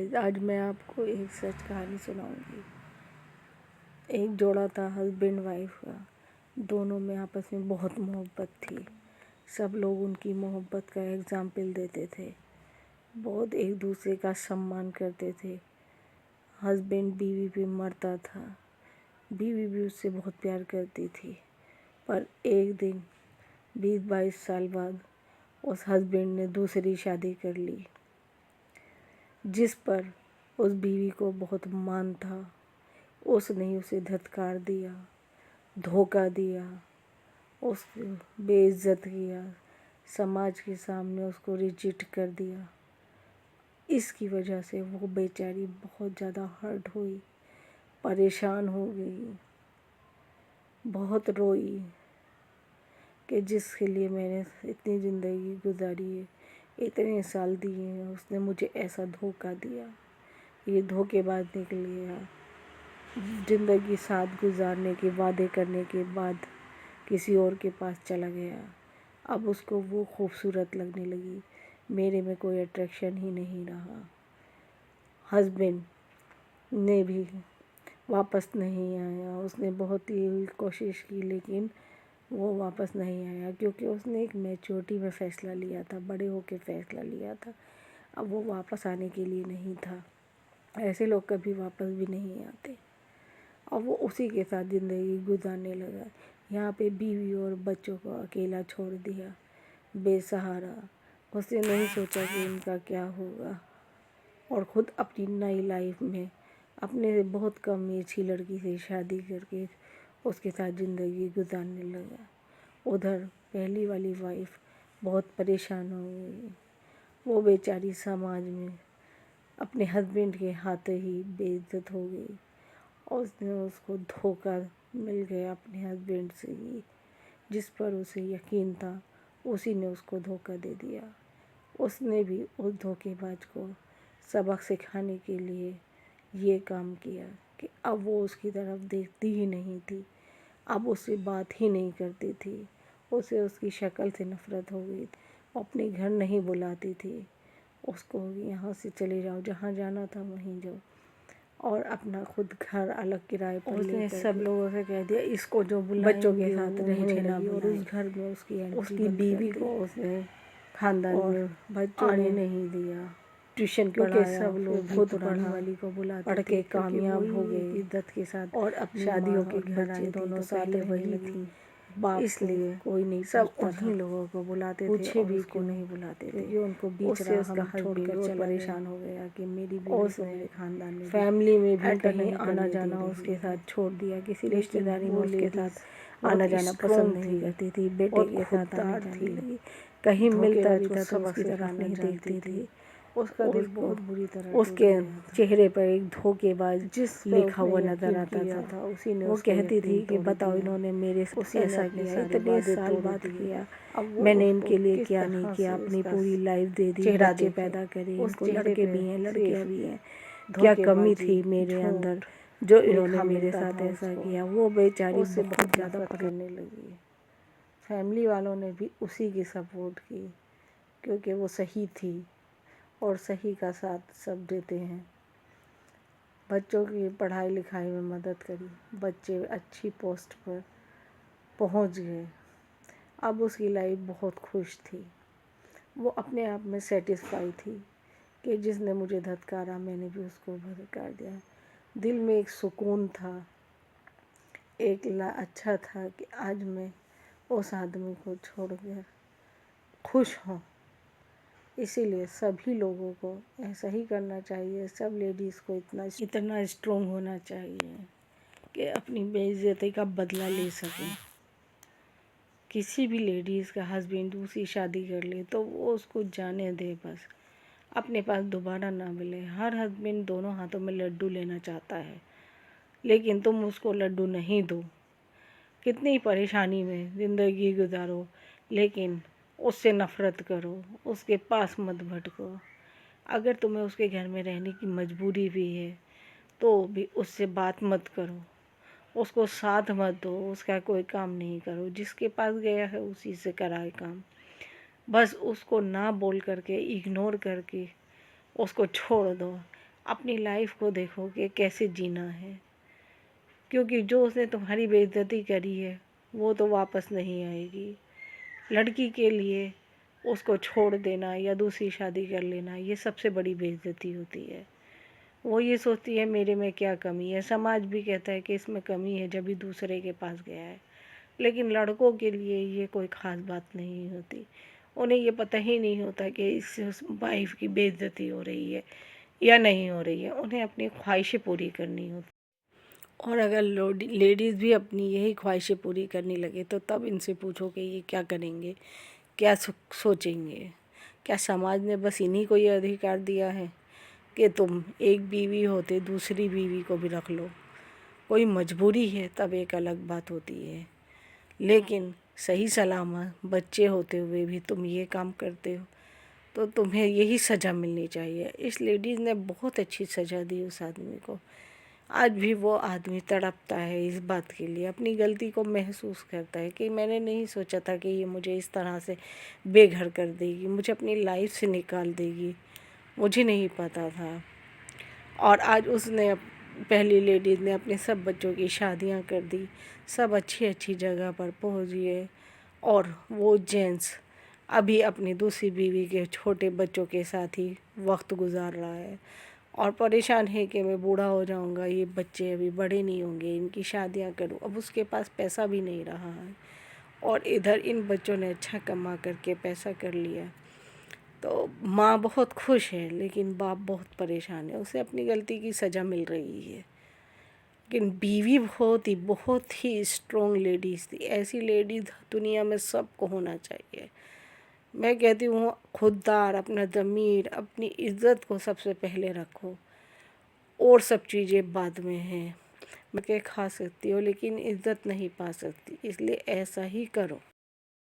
Guys आज मैं आपको एक सच कहानी सुनाऊंगी। एक जोड़ा था हस्बैंड वाइफ का। दोनों में आपस में बहुत मोहब्बत थी। सब लोग उनकी मोहब्बत का एग्जाम्पल देते थे। बहुत एक दूसरे का सम्मान करते थे। हस्बैंड बीवी पे मरता था। बीवी भी उससे बहुत प्यार करती थी। पर एक दिन 20-22 साल बाद उस हस्बैंड ने दूसरी शादी कर ली, जिस पर उस बीवी को बहुत मान था। उसने उसे धत्कार दिया, धोखा दिया, उसको बेइज्जत किया, समाज के सामने उसको रिजेक्ट कर दिया। इसकी वजह से वो बेचारी बहुत ज़्यादा हर्ट हुई, परेशान हो गई, बहुत रोई कि जिसके लिए मैंने इतनी ज़िंदगी गुजारी है, इतने साल दिए हैं, उसने मुझे ऐसा धोखा दिया। ये धोखेबाज निकलेगा। ज़िंदगी साथ गुजारने के वादे करने के बाद किसी और के पास चला गया। अब उसको वो खूबसूरत लगने लगी, मेरे में कोई अट्रैक्शन ही नहीं रहा। हस्बैंड ने भी वापस नहीं आया। उसने बहुत ही कोशिश की लेकिन वो वापस नहीं आया, क्योंकि उसने एक मैच्योरिटी में फ़ैसला लिया था, बड़े होकर फ़ैसला लिया था। अब वो वापस आने के लिए नहीं था। ऐसे लोग कभी वापस भी नहीं आते। अब वो उसी के साथ ज़िंदगी गुजारने लगा। यहाँ पे बीवी और बच्चों को अकेला छोड़ दिया, बेसहारा। उसने नहीं सोचा कि इनका क्या होगा, और ख़ुद अपनी नई लाइफ में अपने से बहुत कम एज की लड़की से शादी करके उसके साथ ज़िंदगी गुजारने लगा। उधर पहली वाली वाइफ बहुत परेशान हो गई। वो बेचारी समाज में अपने हस्बैंड के हाथों ही बेइज्जत हो गई। और उसको धोखा मिल गया अपने हस्बैंड से ही, जिस पर उसे यकीन था उसी ने उसको धोखा दे दिया। उसने भी उस धोखेबाज को सबक सिखाने के लिए ये काम किया कि अब वो उसकी तरफ देखती ही नहीं थी, अब उससे बात ही नहीं करती थी। उसे उसकी शक्ल से नफ़रत हो गई। अपने घर नहीं बुलाती थी उसको, यहाँ से चले जाओ, जहाँ जाना था वहीं जाओ, और अपना खुद घर अलग किराए पर उसने सब लोगों से कह दिया इसको जो बच्चों के साथ रहने लगी। और उस घर में उसकी बीवी को उसने खानदान में बच्चों ने नहीं दिया। ट्यूशन पढ़ाया, सब लोग खुद पढ़ने वाली को बुलाते, पढ़ के कामयाब हो गए इज्जत के साथ। और अपनी शादियों के घर आए, दोनों साल वही थी, इसलिए कोई नहीं, सब उन्हीं लोगों को बुलाते थे, पूछे भी उसको नहीं बुलाते थे, क्योंकि उनको बीच राह छोड़कर चला परेशान हो गया कि मेरी बीवी को मेरे खानदान में फैमिली में भी कहीं आना जाना उसके साथ छोड़ दिया। किसी रिश्तेदारी में उसके साथ आना जाना पसंद नहीं करती थी। बेटे के साथ आना जाना, कहीं मिलता भी था तो उसकी तरफ नहीं देखती थी। उसका दिल बहुत बुरी तरह उसके चेहरे पर एक धोखेबाज जिस लिखा हुआ नजर आता था। उसी ने वो कहती थी कि बताओ इन्होंने मेरे साथ ऐसा किया, इतने साल बाद किया, मैंने इनके लिए क्या नहीं किया। अपनी पूरी लाइफ दे दी, बच्चे पैदा करे, इनको लड़के भी हैं लड़कियां भी हैं, क्या कमी थी मेरे अंदर जो इन्होंने मेरे साथ ऐसा किया। वो बेचारी बहुत ज़्यादा पकड़ने लगी। फैमिली वालों ने भी उसी की सपोर्ट की, क्योंकि वो सही थी और सही का साथ सब देते हैं। बच्चों की पढ़ाई लिखाई में मदद करी, बच्चे अच्छी पोस्ट पर पहुंच गए। अब उसकी लाइफ बहुत खुश थी। वो अपने आप में सेटिस्फाई थी कि जिसने मुझे धत्कारा मैंने भी उसको धत्कार दिया। दिल में एक सुकून था, एक अच्छा था कि आज मैं उस आदमी को छोड़कर खुश हूँ। इसीलिए सभी लोगों को ऐसा ही करना चाहिए। सब लेडीज़ को इतना स्ट्रॉन्ग होना चाहिए कि अपनी बेइज्जती का बदला ले सकें। किसी भी लेडीज़ का हस्बैंड दूसरी शादी कर ले तो वो उसको जाने दे, बस अपने पास दोबारा ना मिले। हर हस्बैंड दोनों हाथों में लड्डू लेना चाहता है, लेकिन तुम उसको लड्डू नहीं दो। कितनी परेशानी में ज़िंदगी गुजारो, लेकिन उससे नफ़रत करो, उसके पास मत भटको। अगर तुम्हें उसके घर में रहने की मजबूरी भी है तो भी उससे बात मत करो, उसको साथ मत दो, उसका कोई काम नहीं करो। जिसके पास गया है उसी से कराए काम। बस उसको ना बोल करके, इग्नोर करके उसको छोड़ दो। اپنی لائف کو دیکھو کہ کیسے جینا ہے، کیونکہ جو اس نے تمہاری بے عزتی کری ہے وہ تو واپس نہیں آئے گی۔ لڑکی کے لیے اس کو چھوڑ دینا یا دوسری شادی کر لینا یہ سب سے بڑی بے عزتی ہوتی ہے۔ وہ یہ سوچتی ہے میرے میں کیا کمی ہے، سماج بھی کہتا ہے کہ اس میں کمی ہے جب ہی دوسرے کے پاس گیا ہے، لیکن لڑکوں کے لیے یہ کوئی خاص بات نہیں ہوتی۔ انہیں یہ پتہ ہی نہیں ہوتا کہ اس سے اس وائف کی بے عزتی ہو رہی ہے یا نہیں ہو رہی ہے، انہیں اپنی خواہشیں پوری کرنی ہوتی۔ اور اگر لیڈیز بھی اپنی یہی خواہشیں پوری کرنے لگے تو تب ان سے پوچھو کہ یہ کیا کریں گے، کیا سوچیں گے؟ کیا سماج نے بس انہی کو یہ ادھیکار دیا ہے کہ تم ایک بیوی ہوتے دوسری بیوی کو بھی رکھ لو؟ کوئی مجبوری ہے تب ایک الگ بات ہوتی ہے، لیکن صحیح سلامت بچے ہوتے ہوئے بھی تم یہ کام کرتے ہو تو تمہیں یہی سزا ملنی چاہیے۔ اس لیڈیز نے بہت اچھی سزا دی اس آدمی کو۔ آج بھی وہ آدمی تڑپتا ہے اس بات کے لیے، اپنی غلطی کو محسوس کرتا ہے کہ میں نے نہیں سوچا تھا کہ یہ مجھے اس طرح سے بے گھر کر دے گی، مجھے اپنی لائف سے نکال دے گی، مجھے نہیں پتا تھا۔ اور آج اس نے پہلی لیڈیز نے اپنے سب بچوں کی شادیاں کر دی، سب اچھی اچھی جگہ پر پہنچ گئے، اور وہ جینٹس ابھی اپنی دوسری بیوی کے چھوٹے بچوں کے ساتھ ہی وقت گزار رہا ہے اور پریشان ہے کہ میں بوڑھا ہو جاؤں گا، یہ بچے ابھی بڑے نہیں ہوں گے، ان کی شادیاں کروں۔ اب اس کے پاس پیسہ بھی نہیں رہا ہے اور ادھر ان بچوں نے اچھا کما کر کے پیسہ کر لیا، تو ماں بہت خوش ہے لیکن باپ بہت پریشان ہے، اسے اپنی غلطی کی سزا مل رہی ہے۔ لیکن بیوی بہت ہی اسٹرانگ لیڈیز تھی، ایسی لیڈیز دنیا میں سب کو ہونا چاہیے۔ میں کہتی ہوں خوددار، اپنا ضمیر، اپنی عزت کو سب سے پہلے رکھو، اور سب چیزیں بعد میں ہیں۔ میں کھا سکتی ہو لیکن عزت نہیں پا سکتی، اس لیے ایسا ہی کرو۔